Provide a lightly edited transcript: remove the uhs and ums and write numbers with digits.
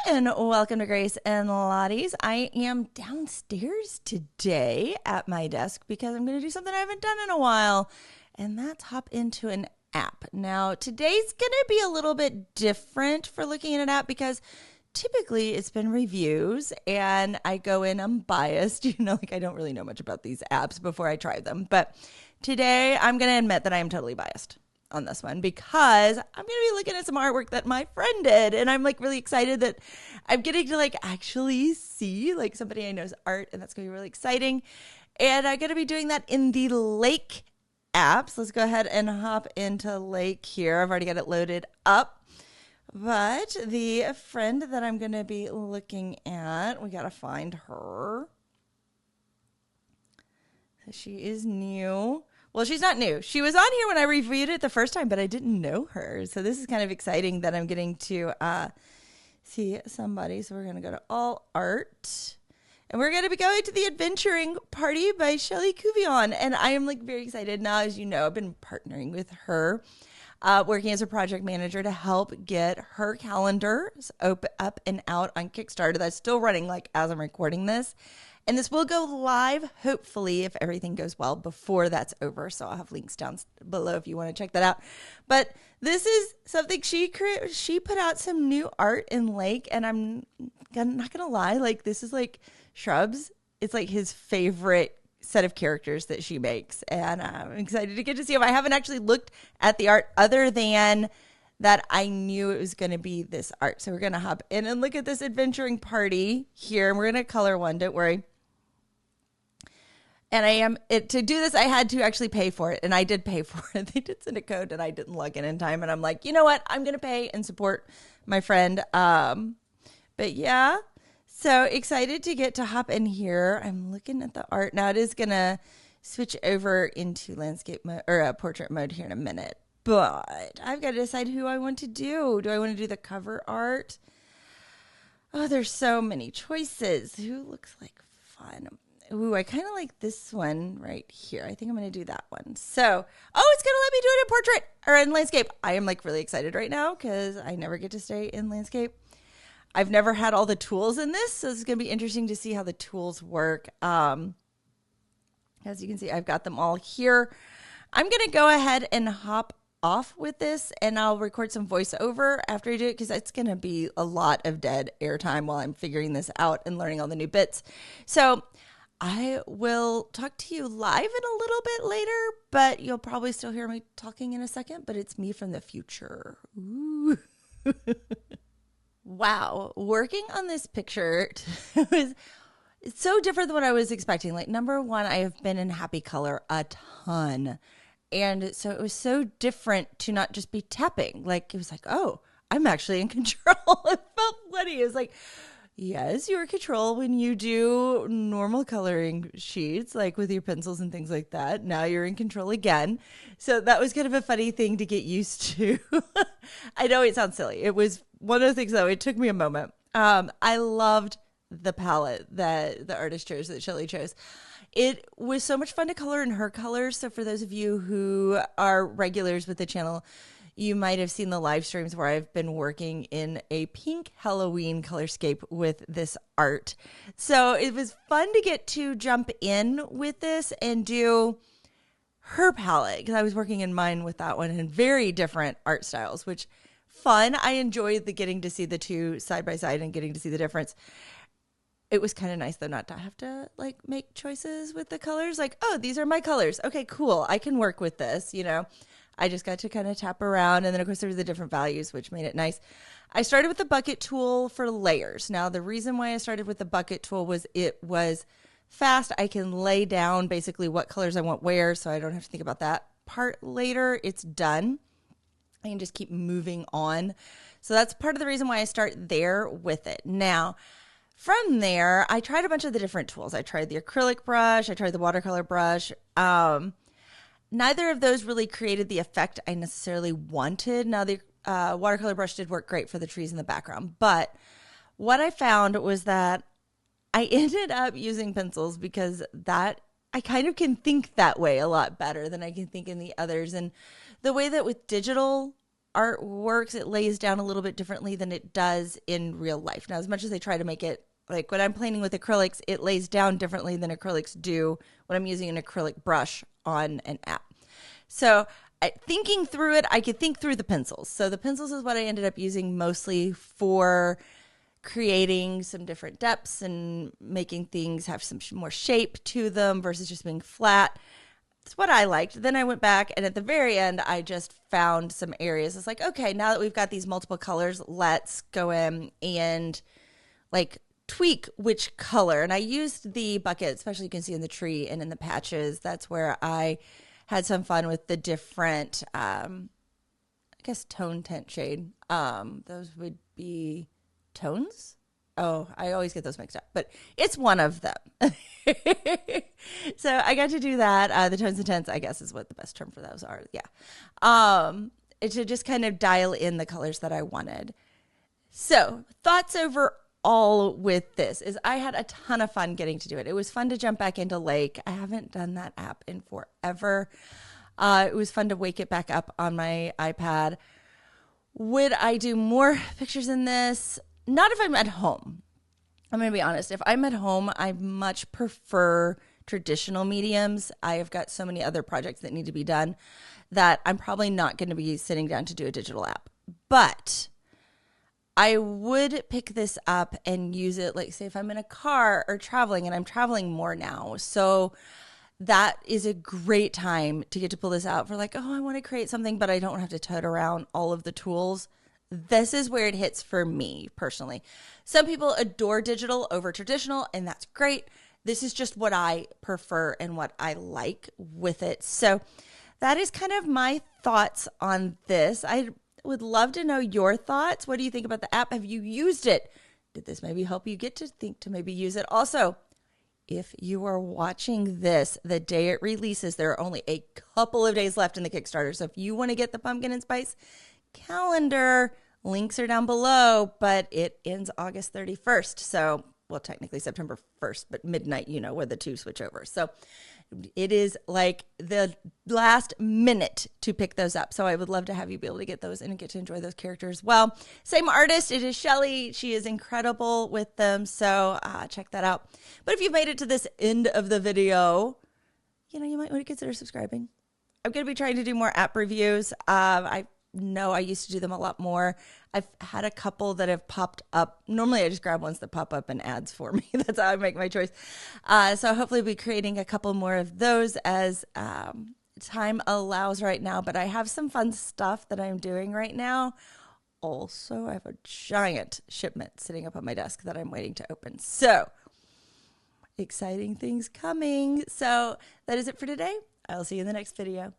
and welcome to Grace and Lottie's. I am downstairs today at my desk because I'm going to do something I haven't done in a while, and that's hop into an app. Now, today's going to be a little bit different for looking at an app because typically it's been reviews, and I go in unbiased. Like I don't really know much about these apps before I try them, but today I'm going to admit that I am totally biased on this one because I'm going to be looking at some artwork that my friend did, and I'm like really excited that I'm getting to like actually see like somebody I know's art, and that's going to be really exciting. And I'm going to be doing that in the Lake app. So let's go ahead and hop into Lake here. I've already got it loaded up, but the friend that I'm going to be looking at, we got to find her. So she is new. Well, she's not new. She was on here when I reviewed it the first time, but I didn't know her. So this is kind of exciting that I'm getting to see somebody. So we're going to go to All Art. And we're going to be going to the Adventuring Party by Shelley Couvillion. And I am like very excited now. As you know, I've been partnering with her, working as a project manager to help get her calendar up and out on Kickstarter. That's still running like as I'm recording this. And this will go live, hopefully, if everything goes well before that's over. So I'll have links down below if you want to check that out. But this is something she put out some new art in Lake. And I'm not going to lie, like this is like Shrubs. It's like his favorite set of characters that she makes. And I'm excited to get to see him. I haven't actually looked at the art other than that I knew it was going to be this art. So we're going to hop in and look at this Adventuring Party here. And we're going to color one, don't worry. And to do this, I had to actually pay for it. And I did pay for it. They did send a code and I didn't log in time. And I'm like, you know what? I'm going to pay and support my friend. But yeah, so excited to get to hop in here. I'm looking at the art. Now it is going to switch over into landscape mode or portrait mode here in a minute. But I've got to decide who I want to do. Do I want to do the cover art? Oh, there's so many choices. Who looks like fun? Ooh, I kind of like this one right here. I think I'm going to do that one. So, it's going to let me do it in portrait or in landscape. I am like really excited right now because I never get to stay in landscape. I've never had all the tools in this, so it's going to be interesting to see how the tools work. As you can see, I've got them all here. I'm going to go ahead and hop off with this, and I'll record some voiceover after I do it because it's going to be a lot of dead airtime while I'm figuring this out and learning all the new bits. So I will talk to you live in a little bit later, but you'll probably still hear me talking in a second, but it's me from the future. Ooh. Wow. Working on this picture it's so different than what I was expecting. Like, number one, I have been in Happy Color a ton. And so it was so different to not just be tapping. Like, it was like, oh, I'm actually in control. It felt funny. It was like, yes, you're in control when you do normal coloring sheets, like with your pencils and things like that. Now you're in control again. So that was kind of a funny thing to get used to. I know it sounds silly. It was one of the things, though. It took me a moment. I loved the palette that the artist chose, that Shelley chose. It was so much fun to color in her colors. So for those of you who are regulars with the channel, you might have seen the live streams where I've been working in a pink Halloween colorscape with this art. So it was fun to get to jump in with this and do her palette because I was working in mine with that one in very different art styles, which fun. I enjoyed the getting to see the two side by side and getting to see the difference. It was kind of nice though not to have to like make choices with the colors. Like, oh, these are my colors. Okay, cool. I can work with this, I just got to kind of tap around. And then, of course, there were the different values, which made it nice. I started with the bucket tool for layers. Now, the reason why I started with the bucket tool was it was fast. I can lay down basically what colors I want where, so I don't have to think about that part later. It's done. I can just keep moving on. So that's part of the reason why I start there with it. Now, from there, I tried a bunch of the different tools. I tried the acrylic brush. I tried the watercolor brush. Neither of those really created the effect I necessarily wanted. Now, the watercolor brush did work great for the trees in the background, but what I found was that I ended up using pencils because that I kind of can think that way a lot better than I can think in the others. And the way that with digital art works, it lays down a little bit differently than it does in real life. Now, as much as I try to make it, like when I'm painting with acrylics, it lays down differently than acrylics do when I'm using an acrylic brush on an app. So thinking through it, I could think through the pencils. So the pencils is what I ended up using mostly for creating some different depths and making things have some more shape to them versus just being flat. That's what I liked. Then I went back, and at the very end, I just found some areas. It's like, okay, now that we've got these multiple colors, let's go in and like tweak which color. And I used the bucket, especially you can see in the tree and in the patches. That's where I had some fun with the different, I guess, tone, tint, shade. Those would be tones. Oh, I always get those mixed up, but it's one of them. So I got to do that. The tones and tints, I guess, is what the best term for those are. Yeah. To just kind of dial in the colors that I wanted. So thoughts overall with this is I had a ton of fun getting to do it. It was fun to jump back into Lake. I haven't done that app in forever. It was fun to wake it back up on my iPad. Would I do more pictures in this? Not if I'm at home. I'm going to be honest. If I'm at home, I much prefer traditional mediums. I have got so many other projects that need to be done that I'm probably not going to be sitting down to do a digital app. But I would pick this up and use it, like say if I'm in a car or traveling, and I'm traveling more now. So that is a great time to get to pull this out for like, oh, I want to create something, but I don't have to tote around all of the tools. This is where it hits for me personally. Some people adore digital over traditional, and that's great. This is just what I prefer and what I like with it. So that is kind of my thoughts on this. I would love to know your thoughts. What do you think about the app? Have you used it? Did this maybe help you get to think to maybe use it? Also, if you are watching this the day it releases, there are only a couple of days left in the Kickstarter. So if you want to get the pumpkin and spice calendar, links are down below, but it ends August 31st. So, well, technically September 1st, but midnight, you know, where the two switch over. So it is like the last minute to pick those up. So I would love to have you be able to get those and get to enjoy those characters. Well, same artist. It is Shelley. She is incredible with them. So check that out. But if you've made it to this end of the video, you know, you might want to consider subscribing. I'm going to be trying to do more app reviews. I used to do them a lot more. I've had a couple that have popped up. Normally I just grab ones that pop up in ads for me. That's how I make my choice. So hopefully I'll be creating a couple more of those as time allows right now. But I have some fun stuff that I'm doing right now. Also, I have a giant shipment sitting up on my desk that I'm waiting to open. So exciting things coming. So that is it for today. I'll see you in the next video.